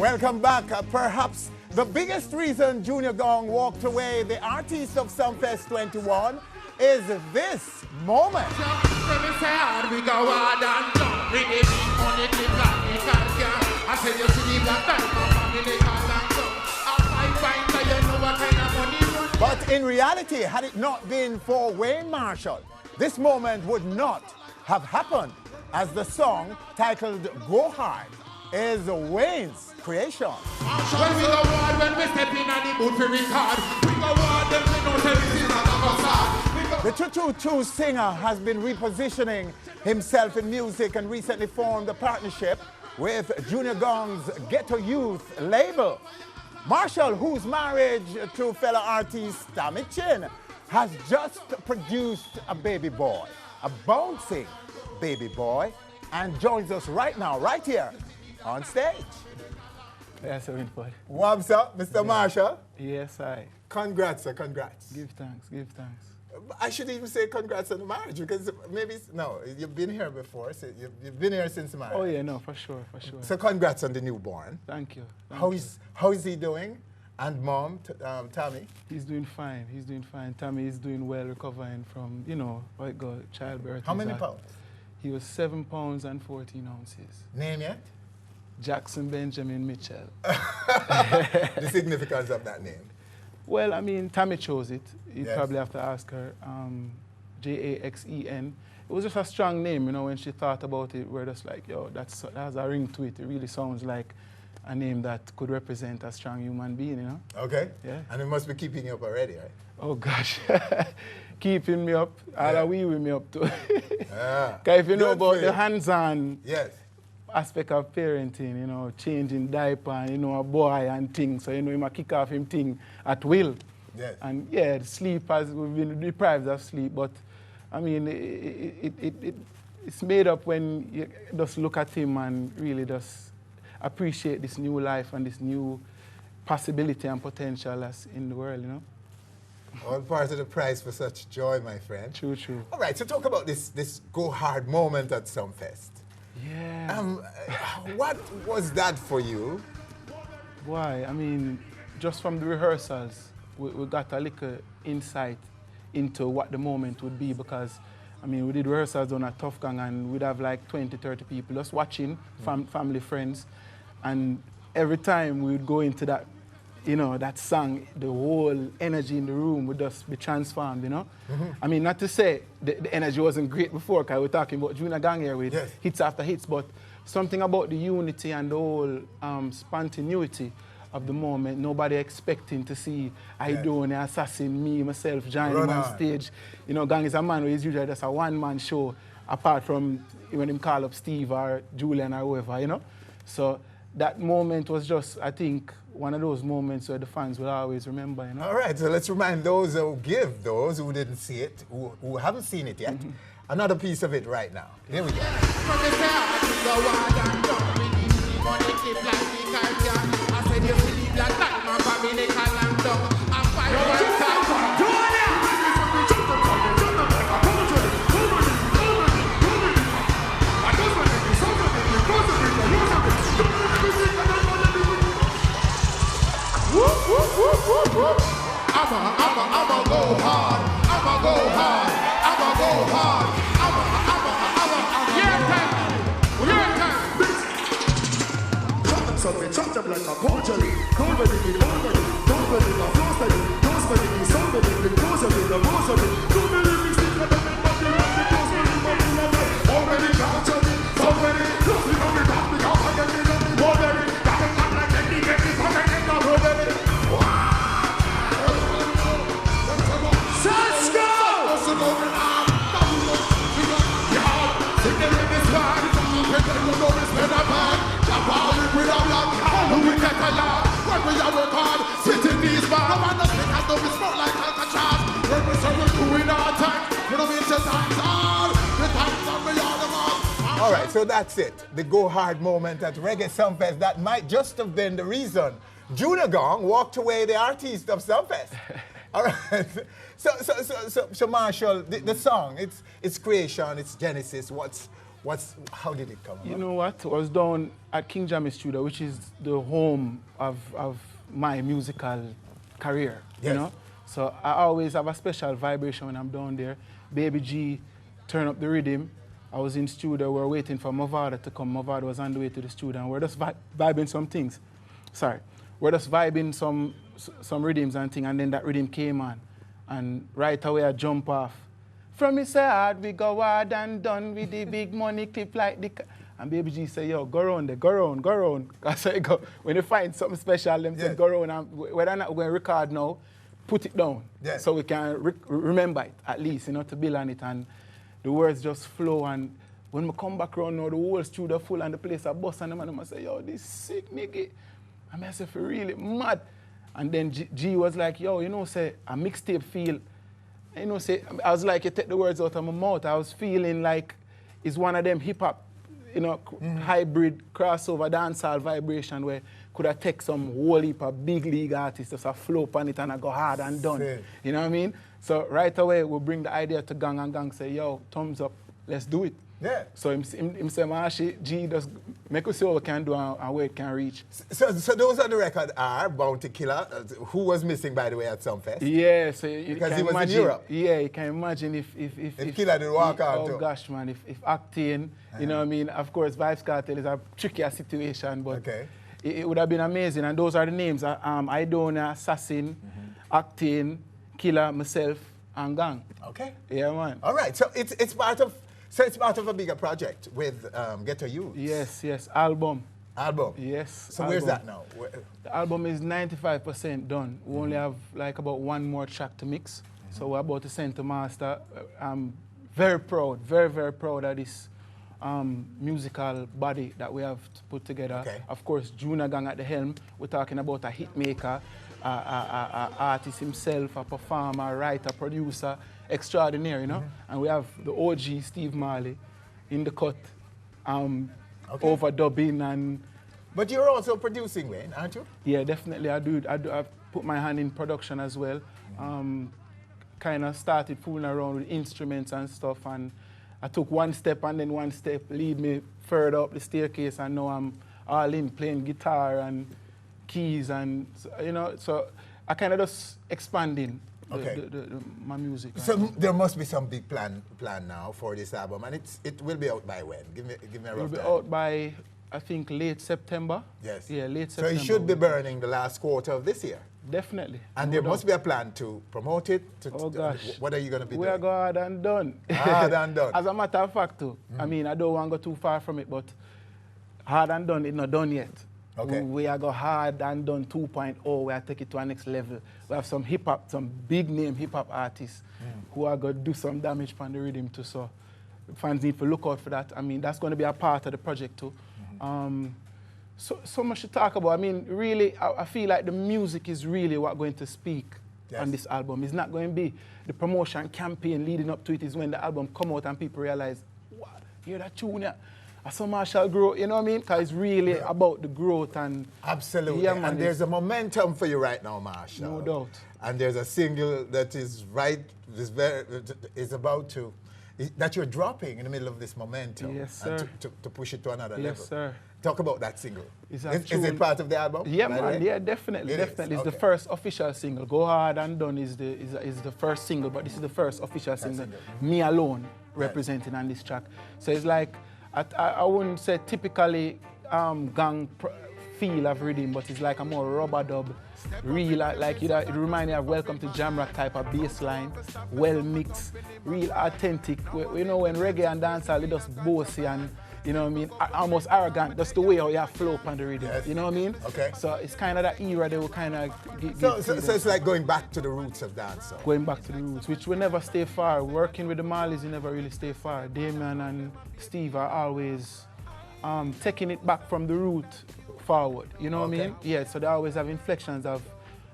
Welcome back. Perhaps the biggest reason Junior Gong walked away, the artist of Sumfest 21, is this moment. But in reality, had it not been for Wayne Marshall, this moment would not have happened, as the song titled Go Hard is Wayne's creation. When we go hard, when we step in and the boot we record, we go hard, then we know everything that The 222 singer has been repositioning himself in music and recently formed a partnership with Junior Gong's Ghetto Youth label. Marshall, who's married to fellow artist Tommy Chin, has just produced a baby boy, a bouncing baby boy, and joins us right now, right here, on stage. Yes, sir. What's up, Mr. Marshall? Yes, I. Congrats, sir, congrats. Give thanks, give thanks. I should even say congrats on the marriage, because maybe, no, you've been here before, so you've been here since marriage. Oh yeah, no, for sure, for sure. So congrats on the newborn. Thank you. How is he doing? And mom, Tommy? He's doing fine, he's doing fine. Tommy is doing well, recovering from, you know, what it got, childbirth. How many pounds? He was 7 pounds and 14 ounces. Name yet? Jackson Benjamin Mitchell. The significance of that name? Well, I mean, Tammy chose it. You'd Yes. probably have to ask her. Jaxen. It was just a strong name, you know, when she thought about it, we're just like, yo, that has a ring to it. It really sounds like a name that could represent a strong human being, you know? Okay. Yeah. And it must be keeping you up already, right? Oh, gosh. Keeping me up. All are we with me up too. Yeah. Because if you know Good about for the you. hands-on Yes. aspect of parenting, you know, changing diaper and, you know, a boy and things. So, you know, he might kick off him thing at will. Yes. And yeah, the sleep we've been deprived of sleep, but I mean, it's made up when you just look at him and really just appreciate this new life and this new possibility and potential that's in the world, you know? All part of the price for such joy, my friend. True, true. All right, so talk about this go hard moment at Sumfest. Yeah. What was that for you? Why? I mean, just from the rehearsals, we got a little insight into what the moment would be, because, I mean, we did rehearsals on a Tough Gang and we'd have like 20, 30 people just watching, family, friends. And every time we would go into that, you know, that song, the whole energy in the room would just be transformed, you know? I mean, not to say the energy wasn't great before, because we're talking about Junior Gang here with Yes. hits after hits, but something about the unity and the whole spontaneity of the moment, nobody expecting to see I doing the assassin, me, myself, joining him on stage. You know, Gang is a man who is usually just a one-man show, apart from when him call up Steve or Julian or whoever, you know? So that moment was just, I think, one of those moments where the fans will always remember, you know? All right, so let's remind those who give those who didn't see it, who haven't seen it yet, another piece of it right now. Here we go. I'ma go hard, I'ma go hard, I'ma go hard, So we chop them like a poachery. Don't believe me, don't believe me, don't believe me, don't believe me, don't believe me, don't believe me, don't believe me, don't believe me, don't believe me, stick up and back the rock, don't believe me, don't believe me, already captured it, already, just because we got me up again, we got me already, got me up like any, get me from any, not already. Let's go! All right, so that's it. The go hard moment at Reggae Sumfest. That might just have been the reason Junior Gong walked away the artist of Sumfest. All right. So Marshall, the song, its creation, its genesis. How did it come about? You know what? I was down at King Jammy Studio, which is the home of my musical career, Yes. you know? So I always have a special vibration when I'm down there. Baby G turn up the rhythm. I was in studio, we were waiting for Mavada to come. Mavada was on the way to the studio, and we're just vibing some things. Sorry. We're just vibing some rhythms and things, and then that rhythm came on. And right away I jump off. From his hard, we go hard and done with the big money clip like the... And Baby G say, yo, go round there, go round. I say, go. When you find something special, them say, go round. And whether or not we're going to record now, put it down. Yeah. So we can remember it, at least, you know, to build on it. And the words just flow. And when we come back around now, the whole studio full and the place a bust. And the man say, yo, this sick nigga. I mean, I say, for really mad. And then G was like, yo, you know, say, a mixtape feel. You know, say, I was like, you take the words out of my mouth. I was feeling like it's one of them hip-hop, you know, hybrid crossover dancehall vibration where could I take some whole heap of big league artists, just a flow upon it and I go hard and done. Fair. You know what I mean? So right away, we bring the idea to Gang, and Gang say, yo, thumbs up, let's do it. Yeah. So him say, Mashi, G, just make us see what we can do and where it can reach. So those on the record are Bounty Killer, who was missing, by the way, at some fest. Yeah, so you Because can he was in imagine, Europe. Yeah, you can imagine if Killer did walk out oh too. gosh, man, if acting, you know what I mean? Of course, Vibes Cartel is a trickier situation, but Okay. it would have been amazing. And those are the names: Idona, Assassin, Acting, Killer, myself, and Gang. Okay. Yeah, man. All right. So it's part of a bigger project with Ghetto Youth. Yes, album. Album. Yes. So where's album. that now? The album is 95% done. We only have like about one more track to mix. So we're about to send to master. I'm very proud, very proud of this musical body that we have to put together. Okay. Of course, Junior Gang at the helm. We're talking about a hit maker, a artist himself, a performer, writer, producer, extraordinary, you know? And we have the OG Steve Marley in the cut, overdubbing and... But you're also producing, Wayne, aren't you? Yeah, definitely I do. I've put my hand in production as well. Kind of started fooling around with instruments and stuff, and I took one step and then one step lead me further up the staircase, and now I'm all in playing guitar and keys, and you know, so I kind of just expanding my music. So there must be some big plan now for this album, and it will be out by when? Give me a rough It'll be time. out by, I think, late September. Yes. Yeah, late So September. it should be burning the last quarter of this year. Definitely. And No there doubt. must be a plan to promote it. Oh gosh. What are you going to be We doing? are go hard and done. Hard and done. As a matter of fact, too. I mean, I don't want to go too far from it, but hard and done, it's not done yet. Okay. We are go hard and done 2.0. We are take it to our next level. We have some hip-hop, some big name hip-hop artists who are going to do some damage on the rhythm too. So fans need to look out for that. I mean, that's going to be a part of the project too. So much to talk about. I mean, really, I feel like the music is really what going to speak on this album. It's not going to be the promotion campaign leading up to it. Is when the album come out and people realize, wow, hear that tune, yeah. I saw Marshall grow, you know what I mean? Because it's really about the growth and... Absolutely. Yeah, man, and there's a momentum for you right now, Marshall. No doubt. And there's a single that is about to... that you're dropping in the middle of this momentum. Yes, sir. And to push it to another level. Yes, sir. Talk about that single. Is it part of the album? Yeah, by the man. way? Yeah, definitely. It Definitely. is? It's the Okay. first official single. Go Hard and Done is the first single, but this is the first official single. Me alone representing on this track. So it's like, I wouldn't say typically gang feel of rhythm, but it's like a more rubber dub, real, like it reminds me of Welcome to Jamrock type of bass line, well mixed, real authentic. You know, when reggae and dancehall, it just bossy and, you know what I mean, almost arrogant. That's the way how you flow up on the rhythm. Yes. You know what I mean? Okay. So it's kind of that era they will kind of So it's like going back to the roots of dancehall. going back to the roots, which we never stay far. Working with the Marleys, you never really stay far. Damien and Steve are always taking it back from the root forward. You know what I mean? Yeah, so they always have inflections of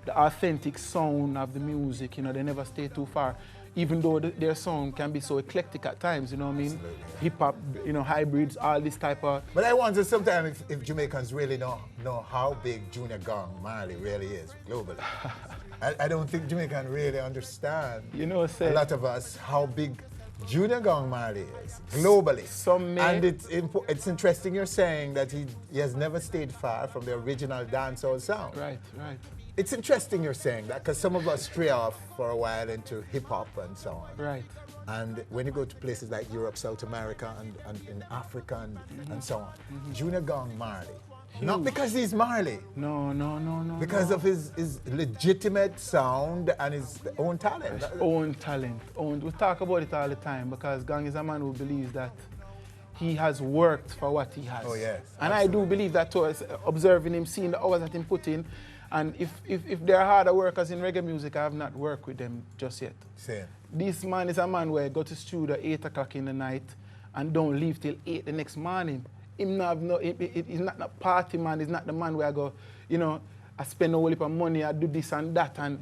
the authentic sound of the music. You know, they never stay too far. Even though their sound can be so eclectic at times, you know what I mean? Hip-hop, you know, hybrids, all this type of... But I wonder sometimes if Jamaicans really know how big Junior Gong Marley really is globally. I don't think Jamaicans really understand, You know, a lot of us, how big Junior Gong Marley is globally. Some may. And it's interesting you're saying that he has never stayed far from the original dancehall sound. Right. It's interesting you're saying that because some of us stray off for a while into hip hop and so on. Right. And when you go to places like Europe, South America, and in Africa and so on, Junior Gong Marley. Huge. Not because he's Marley. No. Because of his legitimate sound and his own talent. His own talent. We talk about it all the time because Gong is a man who believes that he has worked for what he has. Oh, yes. And absolutely. I do believe that too, observing him, seeing the hours that he put in. And if there are harder workers in reggae music, I have not worked with them just yet. Same. This man is a man where go to studio 8 o'clock in the night and don't leave till 8 the next morning. He's not a party man. He's not the man where I go, I spend a whole heap of money, I do this and that, and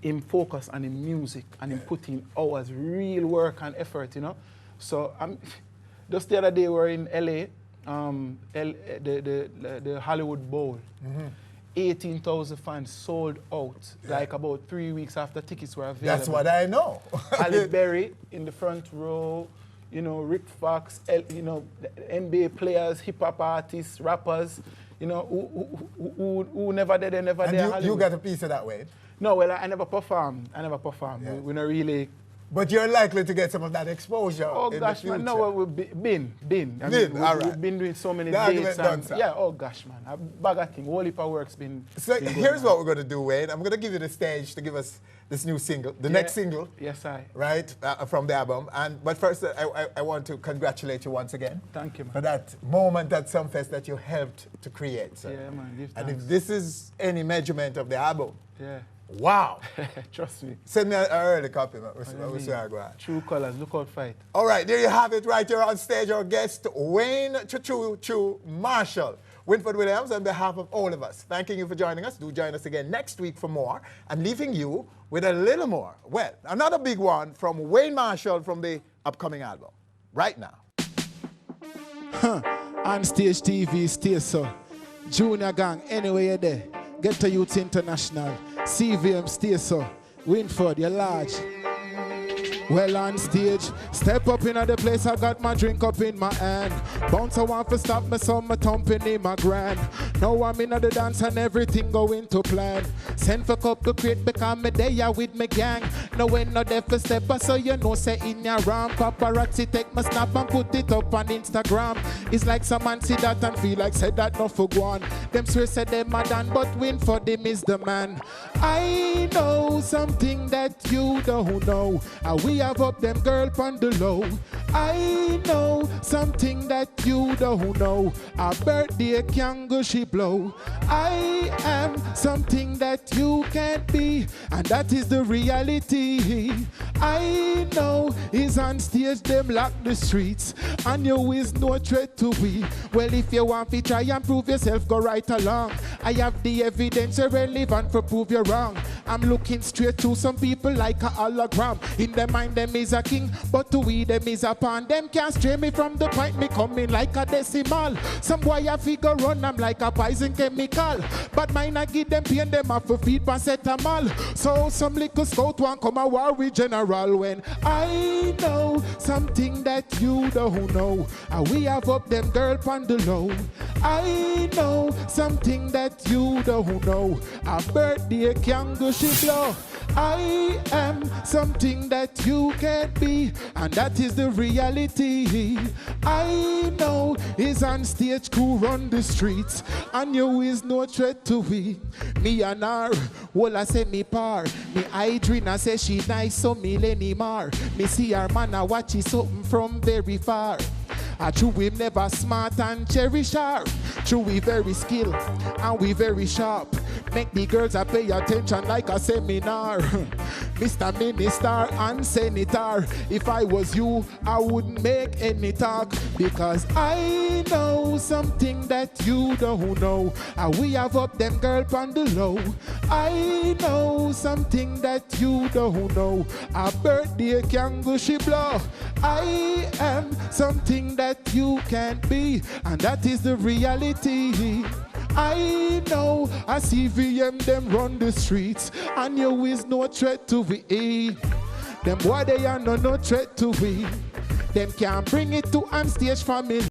him focus on him music and him put in hours, real work and effort, So just the other day we were in LA, the Hollywood Bowl. 18,000 fans sold out, like about 3 weeks after tickets were available. That's what I know. Halle Berry in the front row, Rick Fox, the NBA players, hip-hop artists, rappers, who never did, they never did. And you got a piece of that way? No, well, I never performed. Yeah. We're not really... But you're likely to get some of that exposure in gosh, the future. man, no, we've been. All right. We've been doing so many the dates. Done, yeah, oh gosh, man. A bag of things. Whole heap of work's been... So here's what we're going to do, Wayne. I'm going to give you the stage to give us this new single, the next single. Yes, right, from the album. But first, I want to congratulate you once again. Thank you, man. For that moment at Sumfest that you helped to create. So. Yeah, man. Give and thanks. if this is any measurement of the album, wow. Trust me. Send me an early copy, man. We'll see how I go on. True colors, look out for it. All right, there you have it right here on stage. Our guest, Wayne Chu Marshall. Winford Williams, on behalf of all of us, thanking you for joining us. Do join us again next week for more, and leaving you with a little more. Well, another big one from Wayne Marshall from the upcoming album. Right now. Onstage TV, stay so. Junior Gang, anywhere you're there. Get to Youth International. CVM, stay so. Winford, you're large. Well, on stage, step up in the place, I got my drink up in my hand. Bounce, I want to stop me, so my thumping in my grand. Now I'm in the dance and everything going to plan. Send for cup to create, because me there with me gang. No when no there for step, so you know say in your ram. Paparazzi take my snap and put it up on Instagram. It's like some man see that and feel like said that no for one. Them swear said them mad and but win for them is the man. I know something that you don't know. We have up them girl on the low. I know something that you don't know. A birthday can go she blow. I am something that you can't be, and that is the reality. I know is on stage them lock the streets, and you is no threat to we. Well, if you want to try and prove yourself, go right along. I have the evidence relevant for prove you wrong. I'm looking straight to some people like a hologram. In their mind them is a king, but to we them is a pawn. Them can't stray me from the point, me coming like a decimal. Some boy a figure run, I'm like a poison chemical. But mine I give them pain, them have to feed paracetamol. So some little scout want come a war with general when I know something that you don't know. And we have up them girl on the low. I know something that you don't know. A birthday can go she blow. I am something that you can't be, and that is the reality. I know is on stage crew run the streets, and you is no threat to we. Me and her, well I say me par. Me Idrina say she nice, so me Lenny Mar. Me see her man a watch it something from very far. True we never smart and cherish her. True we very skilled and we very sharp. Make the girls a pay attention like a seminar. Mr. Minister and Senator, if I was you, I wouldn't make any talk, because I know something that you don't know. And we have up them girl on the low. I know something that you don't know. A birthday can go she blow. I am something that you can't be, and that is the reality. I know a CVM them run the streets, and you is no threat to we. Them boy they are no threat to we. Them can't bring it to Onstage family.